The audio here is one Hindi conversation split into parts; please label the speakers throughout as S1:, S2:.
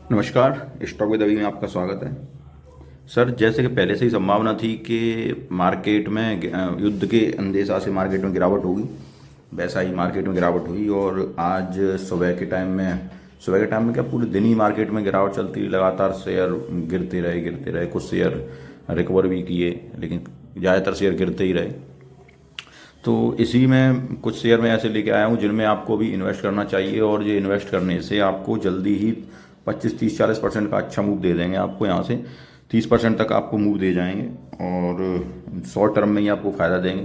S1: नमस्कार। स्टॉक विद अभी में आपका स्वागत है। सर, जैसे कि पहले से ही संभावना थी कि मार्केट में युद्ध के अंदेशा से मार्केट में गिरावट होगी, वैसा ही मार्केट में गिरावट हुई। और आज सुबह के टाइम में क्या पूरे दिन ही मार्केट में गिरावट चलती रही। लगातार शेयर गिरते रहे। कुछ शेयर रिकवर भी किए, लेकिन ज़्यादातर शेयर गिरते ही रहे। तो इसी में कुछ शेयर मैं ऐसे लेके आया हूँ जिनमें आपको भी इन्वेस्ट करना चाहिए, और ये इन्वेस्ट करने से आपको जल्दी ही 25, 30, 40% का अच्छा मूव दे देंगे। आपको यहाँ से 30% तक आपको मूव दे जाएंगे, और शॉर्ट टर्म में ही आपको फ़ायदा देंगे।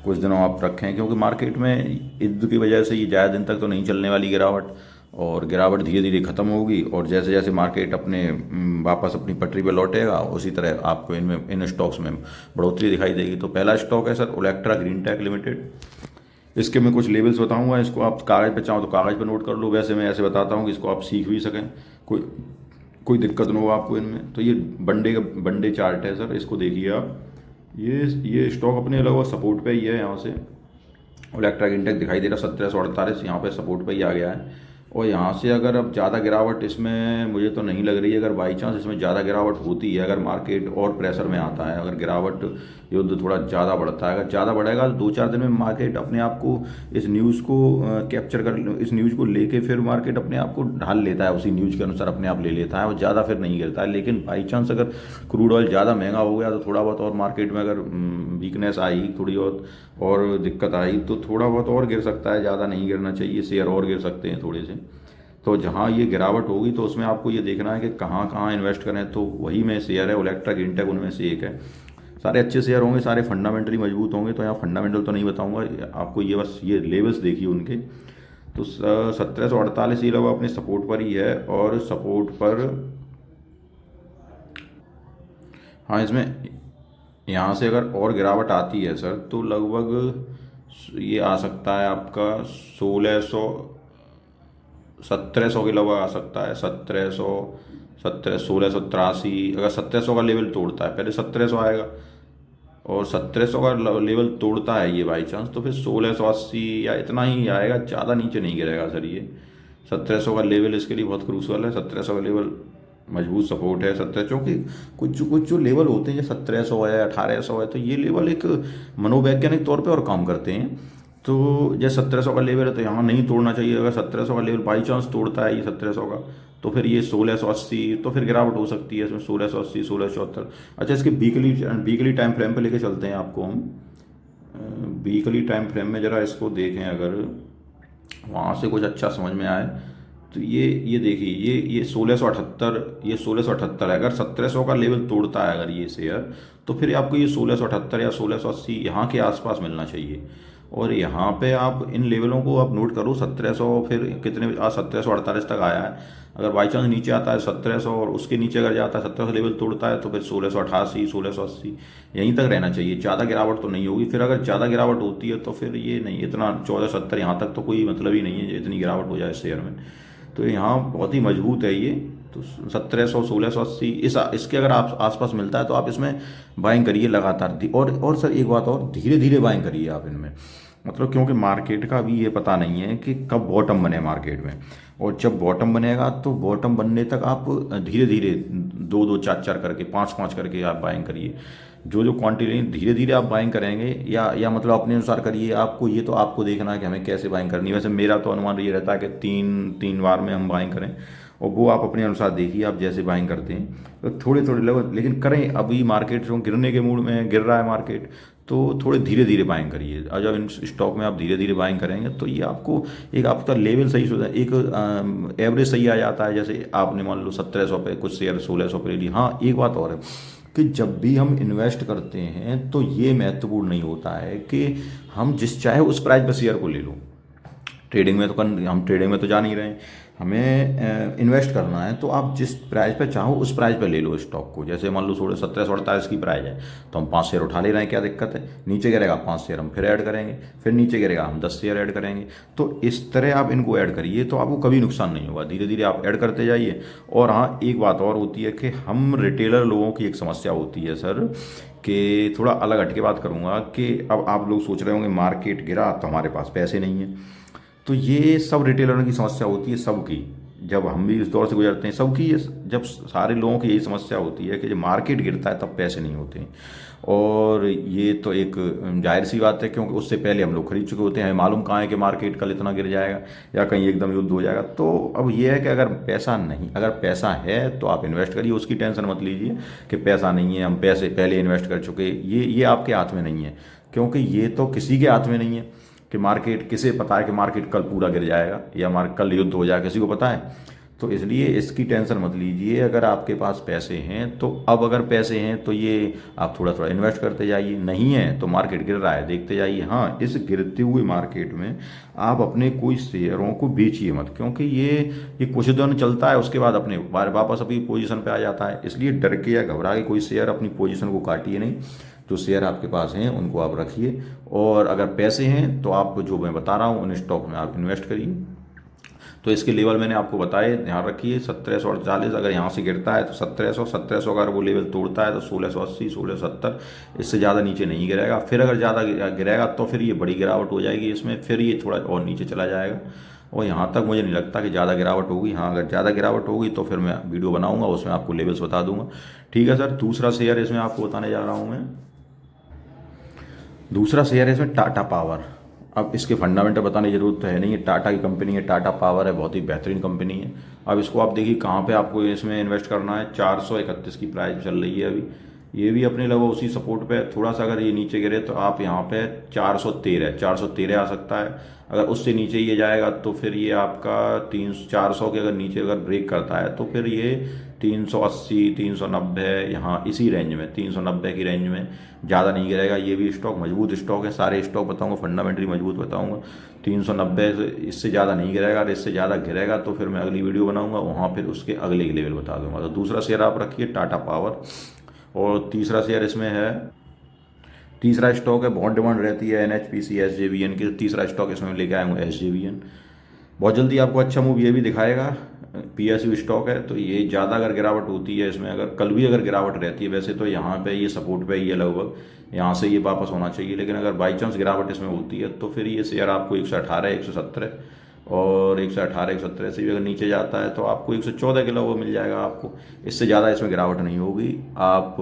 S1: कुछ दिनों आप रखें, क्योंकि मार्केट में युद्ध की वजह से ये ज़्यादा दिन तक तो नहीं चलने वाली गिरावट, और गिरावट धीरे धीरे ख़त्म होगी। और जैसे जैसे मार्केट अपने वापस अपनी पटरी पर लौटेगा, उसी तरह आपको इन स्टॉक्स में बढ़ोतरी दिखाई देगी। तो पहला स्टॉक है sir Olectra green tech limited. इसके मैं कुछ लेवल्स बताऊंगा, इसको आप कागज़ पे चाहो तो कागज़ पे नोट कर लो। वैसे मैं ऐसे बताता हूँ कि इसको आप सीख भी सकें, कोई कोई दिक्कत ना हो आपको इनमें। तो ये बंडे चार्ट है सर, इसको देखिए आप। ये स्टॉक अपने लगभग सपोर्ट पे ही है। यहाँ से इलेक्ट्रिक इंडेक्स दिखाई दे रहा 1748, यहाँ पे सपोर्ट पे ही आ गया है। और यहाँ से अगर अब ज़्यादा गिरावट इसमें मुझे तो नहीं लग रही है। अगर बाई चांस इसमें ज़्यादा गिरावट होती है, अगर मार्केट और प्रेशर में आता है, अगर गिरावट युद्ध थोड़ा ज़्यादा बढ़ता है, अगर ज़्यादा बढ़ेगा तो 2-4 दिन में मार्केट अपने आप को इस न्यूज़ को कैप्चर कर, इस न्यूज़ को लेके फिर मार्केट अपने आप को ढाल लेता है, उसी न्यूज़ के अनुसार अपने आप ले लेता है और ज़्यादा फिर नहीं गिरता है। लेकिन बाई चांस अगर क्रूड ऑयल ज़्यादा महंगा हो गया तो थोड़ा बहुत और मार्केट में अगर वीकनेस आई, थोड़ी और दिक्कत आई, तो थोड़ा बहुत और गिर सकता है। ज़्यादा नहीं गिरना चाहिए, शेयर और गिर सकते हैं थोड़े से। तो जहाँ ये गिरावट होगी तो उसमें आपको ये देखना है कि कहाँ कहाँ इन्वेस्ट करें। तो वही में शेयर है ओलेक्ट्रा ग्रीनटेक, उनमें से एक है। सारे अच्छे शेयर होंगे, सारे फंडामेंटली मजबूत होंगे। तो यहाँ फंडामेंटल तो नहीं बताऊंगा आपको, ये बस ये लेवल्स देखिए उनके। तो 1748 ये लोग अपने सपोर्ट पर ही है, और सपोर्ट पर हाँ, इसमें यहाँ से अगर और गिरावट आती है सर तो लगभग ये आ सकता है आपका 1700 के लगभग आ सकता है। 1683, अगर 1700 का लेवल तोड़ता है, पहले 1700 आएगा, और 1700 का लेवल तोड़ता है ये बाई चांस, तो फिर 1680 या इतना ही आएगा, ज़्यादा नीचे नहीं गिरेगा सर ये। 1700 का लेवल इसके लिए बहुत क्रूशल है। 1700 का लेवल मजबूत सपोर्ट है। 1700, क्योंकि कुछ जो लेवल होते हैं, 1700 है, 1800 है, तो ये लेवल एक मनोवैज्ञानिक तौर पे और काम करते हैं। तो जैसे 1700 का लेवल है तो यहाँ नहीं तोड़ना चाहिए। अगर 1700 का लेवल बाई चांस तोड़ता है ये 1700 का, तो फिर ये 1680, तो फिर गिरावट हो सकती है इसमें 1680, 1674। अच्छा, इसके वीकली टाइम फ्रेम पे लेके चलते हैं आपको हम। वीकली टाइम फ्रेम में ज़रा इसको देखें, अगर वहाँ से कुछ अच्छा समझ में आए तो ये देखिए, ये 1678, ये 1678 है। अगर 1700 का लेवल तोड़ता है अगर ये शेयर, तो फिर आपको ये 1678 या 1680 यहाँ के आसपास मिलना चाहिए। और यहाँ पे आप इन लेवलों को आप नोट करो। 1700 फिर कितने, आज 1748 तक आया है। अगर बाई चांस नीचे आता है 1700 और उसके नीचे अगर जाता है, 1700 लेवल तोड़ता है, तो फिर 1688, 1680 यहीं तक रहना चाहिए। ज़्यादा गिरावट तो नहीं होगी। फिर अगर ज़्यादा गिरावट होती है तो फिर ये नहीं, इतना 1470 यहाँ तक तो कोई मतलब ही नहीं है इतनी गिरावट हो जाए शेयर में। तो यहाँ बहुत ही मजबूत है ये। तो 1700, 1680 इसके अगर आप आसपास मिलता है तो आप इसमें बाइंग करिए लगातार। और सर एक बात और, धीरे धीरे बाइंग करिए आप इनमें। मतलब क्योंकि मार्केट का अभी ये पता नहीं है कि कब बॉटम बने मार्केट में, और जब बॉटम बनेगा तो बॉटम बनने तक आप धीरे धीरे 2-2, 4-4 करके, 5-5 करके आप बाइंग करिए। जो क्वांटिटी धीरे धीरे आप बाइंग करेंगे, या मतलब अपने अनुसार करिए। आपको ये तो आपको देखना है कि हमें कैसे बाइंग करनी है। वैसे मेरा तो अनुमान ये रहता है कि 3 बार में हम बाइंग करें, और वो आप अपने अनुसार देखिए आप जैसे बाइंग करते हैं। तो थोड़े थोड़े लेवल लेकिन करें। अभी मार्केट जो गिरने के मूड में गिर रहा है मार्केट, तो थोड़े धीरे धीरे बाइंग करिए। और जब इन स्टॉक में आप धीरे धीरे बाइंग करेंगे तो ये आपको एक आपका लेवल सही हो जाए, एक एवरेज सही आ जाता है। जैसे आपने मान लो 1700 पे कुछ शेयर 1600 पे ले ली। हाँ, एक बात और है कि जब भी हम इन्वेस्ट करते हैं तो ये महत्वपूर्ण नहीं होता है कि हम जिस चाहे उस प्राइस पर शेयर को ले लो। हम ट्रेडिंग में तो जा नहीं रहे हैं, हमें इन्वेस्ट करना है। तो आप जिस प्राइस पे चाहो उस प्राइस पे ले लो स्टॉक को। जैसे मान लो 1748 की प्राइस है तो हम 5 शेयर उठा ले रहे हैं, क्या दिक्कत है। नीचे गिरेगा 5 शेयर हम फिर ऐड करेंगे, फिर नीचे गिरेगा हम 10 शेयर ऐड करेंगे। तो इस तरह आप इनको ऐड करिए तो आपको कभी नुकसान नहीं होगा। धीरे धीरे आप ऐड करते जाइए। और हाँ, एक बात और होती है कि हम रिटेलर लोगों की एक समस्या होती है सर, कि थोड़ा अलग हट के बात करूँगा कि अब आप लोग सोच रहे होंगे मार्केट गिरा तो हमारे पास पैसे नहीं है। तो ये सब रिटेलरों की समस्या होती है सबकी, जब हम भी इस दौर से गुजरते हैं, सबकी ये, जब सारे लोगों की यही समस्या होती है कि जब मार्केट गिरता है तब पैसे नहीं होते हैं। और ये तो एक जाहिर सी बात है, क्योंकि उससे पहले हम लोग खरीद चुके होते हैं, हमें मालूम कहाँ है कि मार्केट कल इतना गिर जाएगा या कहीं एकदम युद्ध हो जाएगा। तो अब ये है कि अगर पैसा है तो आप इन्वेस्ट करिए, उसकी टेंशन मत लीजिए कि पैसा नहीं है, हम पैसे पहले इन्वेस्ट कर चुके। ये आपके हाथ में नहीं है, क्योंकि ये तो किसी के हाथ में नहीं है कि मार्केट, किसे पता है कि मार्केट कल पूरा गिर जाएगा या कल युद्ध हो जाएगा, किसी को पता है? तो इसलिए इसकी टेंशन मत लीजिए। अगर आपके पास पैसे हैं तो, अब अगर पैसे हैं तो ये आप थोड़ा थोड़ा इन्वेस्ट करते जाइए, नहीं है तो मार्केट गिर रहा है देखते जाइए। हाँ, इस गिरते हुए मार्केट में आप अपने कोई शेयरों को बेचिए मत, क्योंकि ये कुछ दिन चलता है, उसके बाद अपने वापस अपनी पोजीशन पे आ जाता है। इसलिए डर के या घबरा के कोई शेयर अपनी पोजीशन को काटिए नहीं। जो शेयर आपके पास हैं उनको आप रखिए, और अगर पैसे हैं तो आप जो मैं बता रहा हूँ उन स्टॉक में आप इन्वेस्ट करिए। तो इसके लेवल मैंने आपको बताए, ध्यान रखिए 1748। अगर यहाँ से गिरता है तो 1700 अगर वो लेवल तोड़ता है तो 1680, 1670, इससे ज़्यादा नीचे नहीं गिरेगा। फिर अगर ज़्यादा गिरेगा तो फिर ये बड़ी गिरावट हो जाएगी इसमें, फिर ये थोड़ा और नीचे चला जाएगा। और यहाँ तक मुझे नहीं लगता कि ज़्यादा गिरावट होगी। हाँ, अगर ज़्यादा गिरावट होगी तो फिर मैं वीडियो बनाऊंगा, उसमें आपको लेवल्स बता दूंगा। ठीक है सर। दूसरा शेयर इसमें आपको बताने जा रहा हूँ मैं। दूसरा शेयर है इसमें टाटा पावर। अब इसके फंडामेंटल बताने की जरूरत तो है नहीं, है टाटा की कंपनी है, टाटा पावर है, बहुत ही बेहतरीन कंपनी है। अब इसको आप देखिए कहाँ पे आपको इसमें इन्वेस्ट करना है। 431 की प्राइस चल रही है अभी। ये भी अपने लगभग उसी सपोर्ट पे, थोड़ा सा अगर ये नीचे गिरे तो आप यहाँ पे 413 आ सकता है। अगर उससे नीचे ये जाएगा तो फिर ये आपका 400 के अगर नीचे अगर ब्रेक करता है तो फिर ये 380, 390, यहाँ इसी रेंज में 390 की रेंज में, ज़्यादा नहीं गिरेगा। ये भी स्टॉक मजबूत स्टॉक है, सारे स्टॉक बताऊंगा, फंडामेंटली मजबूत बताऊंगा। 390 इससे ज़्यादा नहीं गिरेगा, और इससे ज़्यादा गिरेगा तो फिर मैं अगली वीडियो बनाऊंगा, वहाँ फिर उसके अगले लेवल बता दूंगा। तो दूसरा शेयर आप रखिए टाटा पावर। और तीसरा शेयर इसमें है, तीसरा स्टॉक है, बहुत डिमांड रहती है NHPC SJVN की। तीसरा स्टॉक इसमें लेके आया हूँ SJVN। बहुत जल्दी आपको अच्छा मूव ये भी दिखाएगा। PSU स्टॉक है, तो ये ज़्यादा अगर गिरावट होती है इसमें, अगर कल भी अगर गिरावट रहती है, वैसे तो यहाँ पे ये सपोर्ट पे ही है लगभग, यहाँ से ये वापस होना चाहिए, लेकिन अगर बाई चांस गिरावट इसमें होती है तो फिर ये शेयर आपको 118, 117 और 118, 117 से भी अगर नीचे जाता है तो आपको 114 के लगभग मिल जाएगा आपको। इससे ज़्यादा इसमें गिरावट नहीं होगी। आप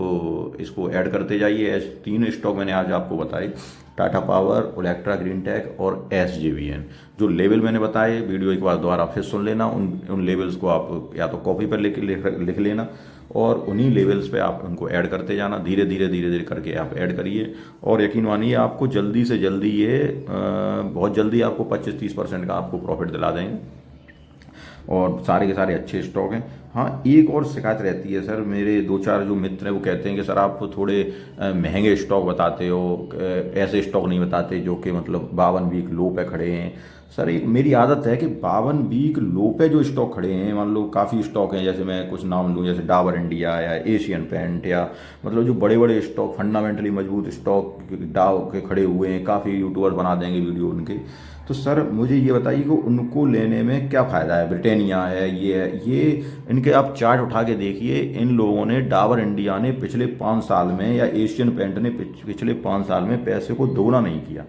S1: इसको ऐड करते जाइए। 3 स्टॉक मैंने आज आपको बताए, Tata power, Olectra green tech और SJVN। जो लेवल मैंने बताए, वीडियो एक बार दोबारा फिर सुन लेना। उन लेवल्स को आप या तो कॉपी पर लिख लेना, और उन्हीं लेवल्स पे आप उनको ऐड करते जाना। धीरे धीरे करके आप ऐड करिए, और यकीन मानिए आपको जल्दी से जल्दी ये बहुत जल्दी आपको 25-30% का आपको प्रॉफिट दिला देंगे। और सारे के सारे अच्छे स्टॉक हैं। हाँ, एक और शिकायत रहती है सर, मेरे 2-4 जो मित्र हैं वो कहते हैं कि सर आप थोड़े महंगे स्टॉक बताते हो, ऐसे स्टॉक नहीं बताते जो कि मतलब 52 वीक लो पे खड़े हैं। सर एक मेरी आदत है कि 52 वीक लो पे जो स्टॉक खड़े हैं, मान लो काफ़ी स्टॉक हैं, जैसे मैं कुछ नाम लूँ, जैसे डाबर इंडिया या एशियन पेंट, या मतलब जो बड़े बड़े स्टॉक फंडामेंटली मजबूत स्टॉक डाव के खड़े हुए हैं, काफ़ी यूट्यूबर बना देंगे वीडियो उनके। तो सर मुझे ये बताइए कि उनको लेने में क्या फ़ायदा है? ब्रिटानिया है, ये है, ये इनके आप चार्ट उठा के देखिए। इन लोगों ने, डाबर इंडिया ने पिछले 5 साल में, या एशियन पेंट ने पिछले 5 साल में पैसे को दोगुना नहीं किया।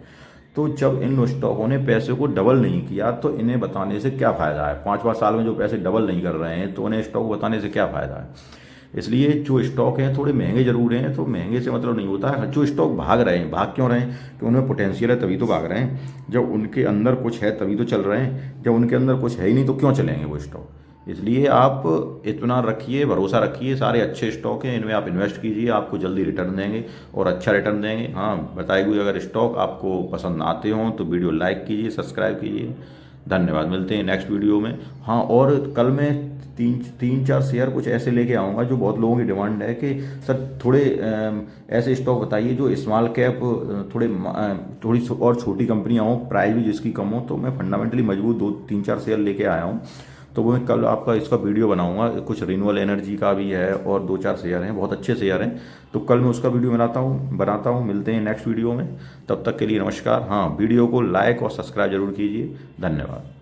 S1: तो जब इन स्टॉकों ने पैसे को डबल नहीं किया तो इन्हें बताने से क्या फ़ायदा है? 5-5 साल में जो पैसे डबल नहीं कर रहे हैं तो उन्हें स्टॉक बताने से क्या फ़ायदा है? इसलिए जो स्टॉक हैं थोड़े महंगे जरूर हैं, तो महंगे से मतलब नहीं होता है। जो स्टॉक भाग रहे हैं, भाग क्यों रहे हैं? कि उनमें पोटेंशियल है तभी तो भाग रहे हैं। जब उनके अंदर कुछ है तभी तो चल रहे हैं, जब उनके अंदर कुछ है ही नहीं तो क्यों चलेंगे वो स्टॉक? इसलिए आप इत्मीनान रखिए, भरोसा रखिए, सारे अच्छे स्टॉक हैं, इनमें आप इन्वेस्ट कीजिए, आपको जल्दी रिटर्न देंगे और अच्छा रिटर्न देंगे। हाँ, बताए हुए अगर स्टॉक आपको पसंद आते हों तो वीडियो लाइक कीजिए, सब्सक्राइब कीजिए। धन्यवाद, मिलते हैं नेक्स्ट वीडियो में। हाँ, और कल मैं 3-4 शेयर कुछ ऐसे लेके आऊँगा जो बहुत लोगों की डिमांड है कि सर थोड़े ऐसे स्टॉक बताइए जो स्मॉल कैप, थोड़ी और छोटी कंपनियाँ हों, प्राइस भी जिसकी कम हो। तो मैं फंडामेंटली मजबूत 2-3-4 शेयर लेके आया हूँ, तो वो मैं कल आपका इसका वीडियो बनाऊंगा। कुछ रिन्यूएबल एनर्जी का भी है और 2-4 शेयर हैं, बहुत अच्छे शेयर हैं, तो कल मैं उसका वीडियो बनाता हूँ। मिलते हैं नेक्स्ट वीडियो में, तब तक के लिए नमस्कार। हाँ, वीडियो को लाइक और सब्सक्राइब जरूर कीजिए। धन्यवाद।